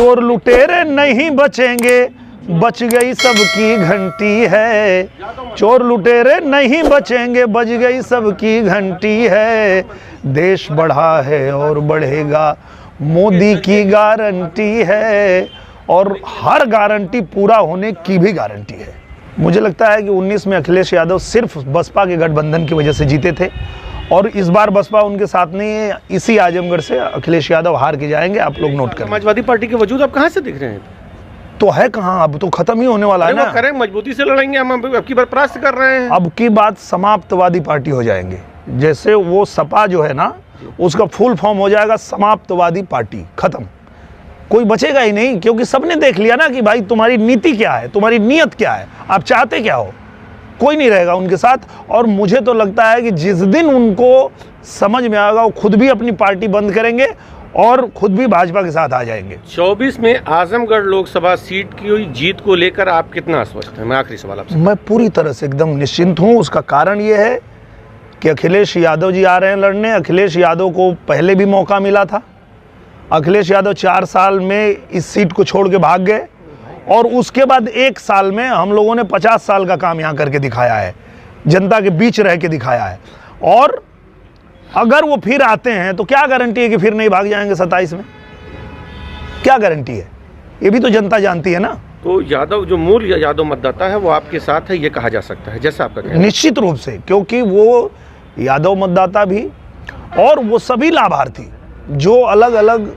चोर लुटेरे नहीं बचेंगे, बच गई सबकी घंटी है। चोर लुटेरे नहीं बचेंगे, बच गई सबकी घंटी है। देश बढ़ा है और बढ़ेगा, मोदी की गारंटी है। और हर गारंटी पूरा होने की भी गारंटी है। मुझे लगता है कि 19 में अखिलेश यादव सिर्फ बसपा के गठबंधन की वजह से जीते थे, और इस बार बसपा उनके साथ नहीं है। इसी आजमगढ़ से अखिलेश यादव हार के जाएंगे, आप लोग नोट करें। समाजवादी पार्टी के वजूद अब कहाँ से दिख रहे हैं? तो है कहाँ, अब तो खत्म ही होने वाला है ना। करें, मजबूती से लड़ेंगे, हम अब की बार प्रयास कर रहे हैं। अब की बात समाप्तवादी पार्टी हो जाएंगे। जैसे वो सपा जो है ना, उसका फुल फॉर्म हो जाएगा समाप्तवादी पार्टी, खत्म, कोई बचेगा ही नहीं। क्योंकि सबने देख लिया ना कि भाई तुम्हारी नीति क्या है, तुम्हारी नीयत क्या है, आप चाहते क्या हो। कोई नहीं रहेगा उनके साथ। और मुझे तो लगता है कि जिस दिन उनको समझ में आएगा, वो खुद भी अपनी पार्टी बंद करेंगे और खुद भी भाजपा के साथ आ जाएंगे। 24 में आजमगढ़ लोकसभा सीट की जीत को लेकर आप कितना आश्वस्त हैं? मैं आखिरी सवाल आपसे। मैं पूरी तरह से एकदम निश्चिंत हूँ। उसका कारण ये है कि अखिलेश यादव जी आ रहे हैं लड़ने। अखिलेश यादव को पहले भी मौका मिला था। अखिलेश यादव 4 साल में इस सीट को छोड़ के भाग गए, और उसके बाद 1 साल में हम लोगों ने 50 साल का काम यहाँ करके दिखाया है, जनता के बीच रह के दिखाया है। और अगर वो फिर आते हैं तो क्या गारंटी है कि फिर नहीं भाग जाएंगे 27 में? क्या गारंटी है? ये भी तो जनता जानती है ना। तो यादव, जो मूल यादव मतदाता है, वो आपके साथ है, ये कहा जा सकता है, जैसा आपका कहना है। निश्चित रूप से, क्योंकि वो यादव मतदाता भी और वो सभी लाभार्थी जो अलग अलग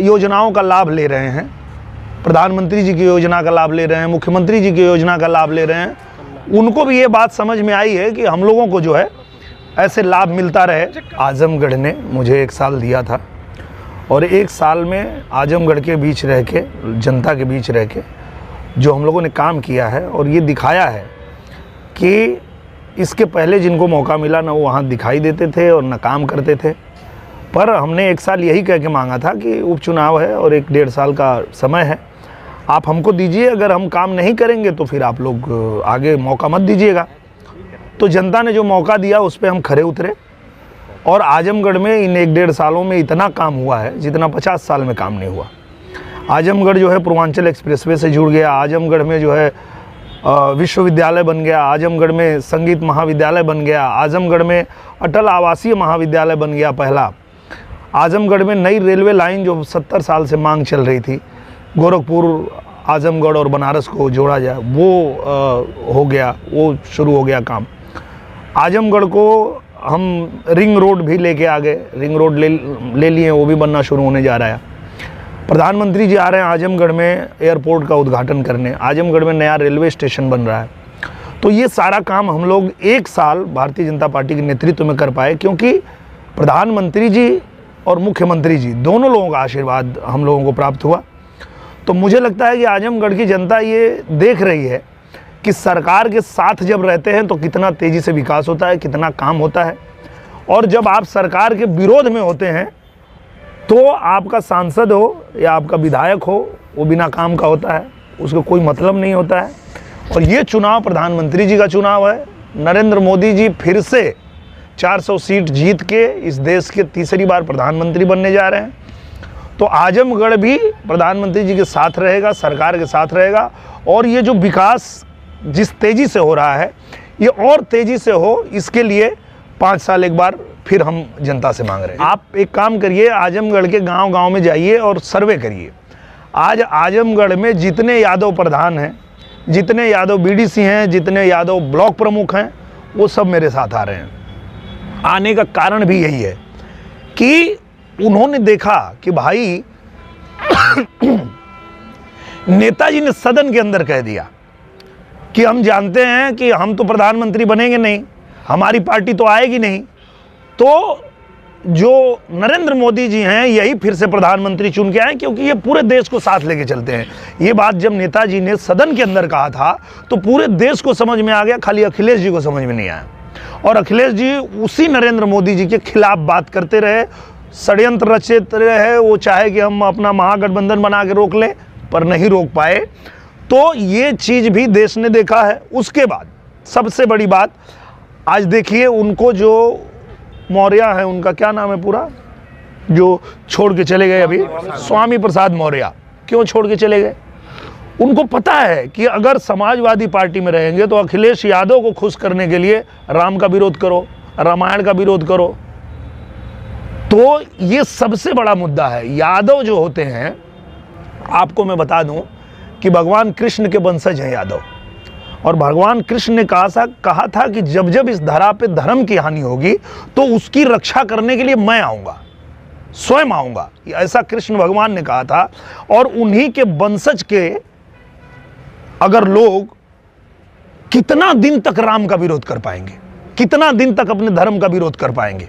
योजनाओं का लाभ ले रहे हैं, प्रधानमंत्री जी की योजना का लाभ ले रहे हैं, मुख्यमंत्री जी की योजना का लाभ ले रहे हैं, उनको भी ये बात समझ में आई है कि हम लोगों को जो है ऐसे लाभ मिलता रहे। आजमगढ़ ने मुझे 1 साल दिया था, और 1 साल में आजमगढ़ के बीच रह के, जनता के बीच रह के जो हम लोगों ने काम किया है, और ये दिखाया है कि इसके पहले जिनको मौका मिला ना वो वहाँ दिखाई देते थे और ना काम करते थे। पर हमने 1 साल यही कह के मांगा था कि उपचुनाव है और 1-1.5 साल का समय है, आप हमको दीजिए। अगर हम काम नहीं करेंगे तो फिर आप लोग आगे मौका मत दीजिएगा। तो जनता ने जो मौका दिया उस पर हम खरे उतरे, और आजमगढ़ में इन 1-1.5 सालों में इतना काम हुआ है जितना 50 साल में काम नहीं हुआ। आजमगढ़ जो है पूर्वांचल एक्सप्रेसवे से जुड़ गया, आजमगढ़ में जो है विश्वविद्यालय बन गया, आजमगढ़ में संगीत महाविद्यालय बन गया, आजमगढ़ में अटल आवासीय महाविद्यालय बन गया पहला, आजमगढ़ में नई रेलवे लाइन जो 70 साल से मांग चल रही थी, गोरखपुर, आजमगढ़ और बनारस को जोड़ा जाए, वो हो गया, वो शुरू हो गया काम। आजमगढ़ को हम रिंग रोड भी लेके आ गए, रिंग रोड ले लिए, वो भी बनना शुरू होने जा रहा है। प्रधानमंत्री जी आ रहे हैं आजमगढ़ में एयरपोर्ट का उद्घाटन करने, आजमगढ़ में नया रेलवे स्टेशन बन रहा है। तो ये सारा काम हम लोग 1 साल भारतीय जनता पार्टी के नेतृत्व में कर पाए, क्योंकि प्रधानमंत्री जी और मुख्यमंत्री जी दोनों लोगों का आशीर्वाद हम लोगों को प्राप्त हुआ। तो मुझे लगता है कि आजमगढ़ की जनता ये देख रही है कि सरकार के साथ जब रहते हैं तो कितना तेज़ी से विकास होता है, कितना काम होता है, और जब आप सरकार के विरोध में होते हैं तो आपका सांसद हो या आपका विधायक हो, वो बिना काम का होता है, उसका कोई मतलब नहीं होता है। और ये चुनाव प्रधानमंत्री जी का चुनाव है। नरेंद्र मोदी जी फिर से 400 सीट जीत के इस देश के तीसरी बार प्रधानमंत्री बनने जा रहे हैं। तो आजमगढ़ भी प्रधानमंत्री जी के साथ रहेगा, सरकार के साथ रहेगा, और ये जो विकास जिस तेज़ी से हो रहा है ये और तेज़ी से हो, इसके लिए 5 साल एक बार फिर हम जनता से मांग रहे हैं। आप एक काम करिए, आजमगढ़ के गांव-गांव में जाइए और सर्वे करिए। आज आजमगढ़ में जितने यादव प्रधान हैं, जितने यादव बीडीसी हैं, जितने यादव ब्लॉक प्रमुख हैं, वो सब मेरे साथ आ रहे हैं। आने का कारण भी यही है कि उन्होंने देखा कि भाई नेताजी ने सदन के अंदर कह दिया कि हम जानते हैं कि हम तो प्रधानमंत्री बनेंगे नहीं, हमारी पार्टी तो आएगी नहीं, तो जो नरेंद्र मोदी जी हैं यही फिर से प्रधानमंत्री चुन के आए, क्योंकि ये पूरे देश को साथ लेके चलते हैं। ये बात जब नेताजी ने सदन के अंदर कहा था तो पूरे देश को समझ में आ गया, खाली अखिलेश जी को समझ में नहीं आया। और अखिलेश जी उसी नरेंद्र मोदी जी के खिलाफ बात करते रहे, षड्यंत्र रचते रहे, वो चाहे कि हम अपना महागठबंधन बना के रोक लें, पर नहीं रोक पाए। तो ये चीज़ भी देश ने देखा है। उसके बाद सबसे बड़ी बात, आज देखिए उनको जो मौर्य है, उनका क्या नाम है पूरा, जो छोड़ के चले गए अभी, स्वामी प्रसाद मौर्य, क्यों छोड़ के चले गए? उनको पता है कि अगर समाजवादी पार्टी में रहेंगे तो अखिलेश यादव को खुश करने के लिए राम का विरोध करो, रामायण का विरोध करो। तो ये सबसे बड़ा मुद्दा है। यादव जो होते हैं, आपको मैं बता दूं कि भगवान कृष्ण के वंशज हैं यादव, और भगवान कृष्ण ने कहा था कि जब जब इस धरा पे धर्म की हानि होगी तो उसकी रक्षा करने के लिए मैं आऊंगा, स्वयं आऊंगा, ऐसा कृष्ण भगवान ने कहा था। और उन्हीं के वंशज के अगर लोग कितना दिन तक राम का विरोध कर पाएंगे, कितना दिन तक अपने धर्म का विरोध कर पाएंगे?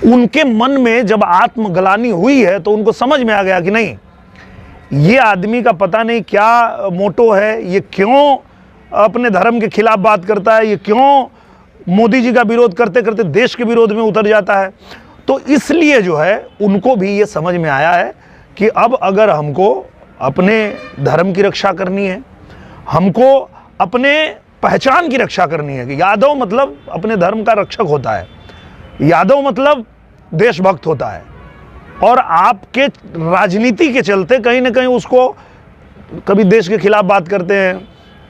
उनके मन में जब आत्मग्लानि हुई है तो उनको समझ में आ गया कि नहीं, ये आदमी का पता नहीं क्या मोटो है, ये क्यों अपने धर्म के खिलाफ बात करता है, ये क्यों मोदी जी का विरोध करते करते देश के विरोध में उतर जाता है। तो इसलिए जो है उनको भी ये समझ में आया है कि अब अगर हमको अपने धर्म की रक्षा करनी है, हमको अपने पहचान की रक्षा करनी है कि यादव मतलब अपने धर्म का रक्षक होता है, यादव मतलब देशभक्त होता है, और आपके राजनीति के चलते कहीं ना कहीं उसको कभी देश के खिलाफ बात करते हैं,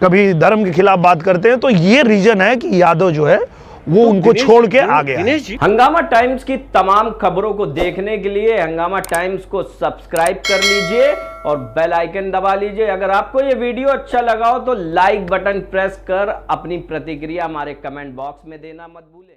कभी धर्म के खिलाफ बात करते हैं। तो ये रीजन है कि यादव जो है वो उनको छोड़ के आ गया है। हंगामा टाइम्स की तमाम खबरों को देखने के लिए हंगामा टाइम्स को सब्सक्राइब कर लीजिए और बेल आइकन दबा लीजिए। अगर आपको ये वीडियो अच्छा लगा हो तो लाइक बटन प्रेस कर अपनी प्रतिक्रिया हमारे कमेंट बॉक्स में देना मत भूलें।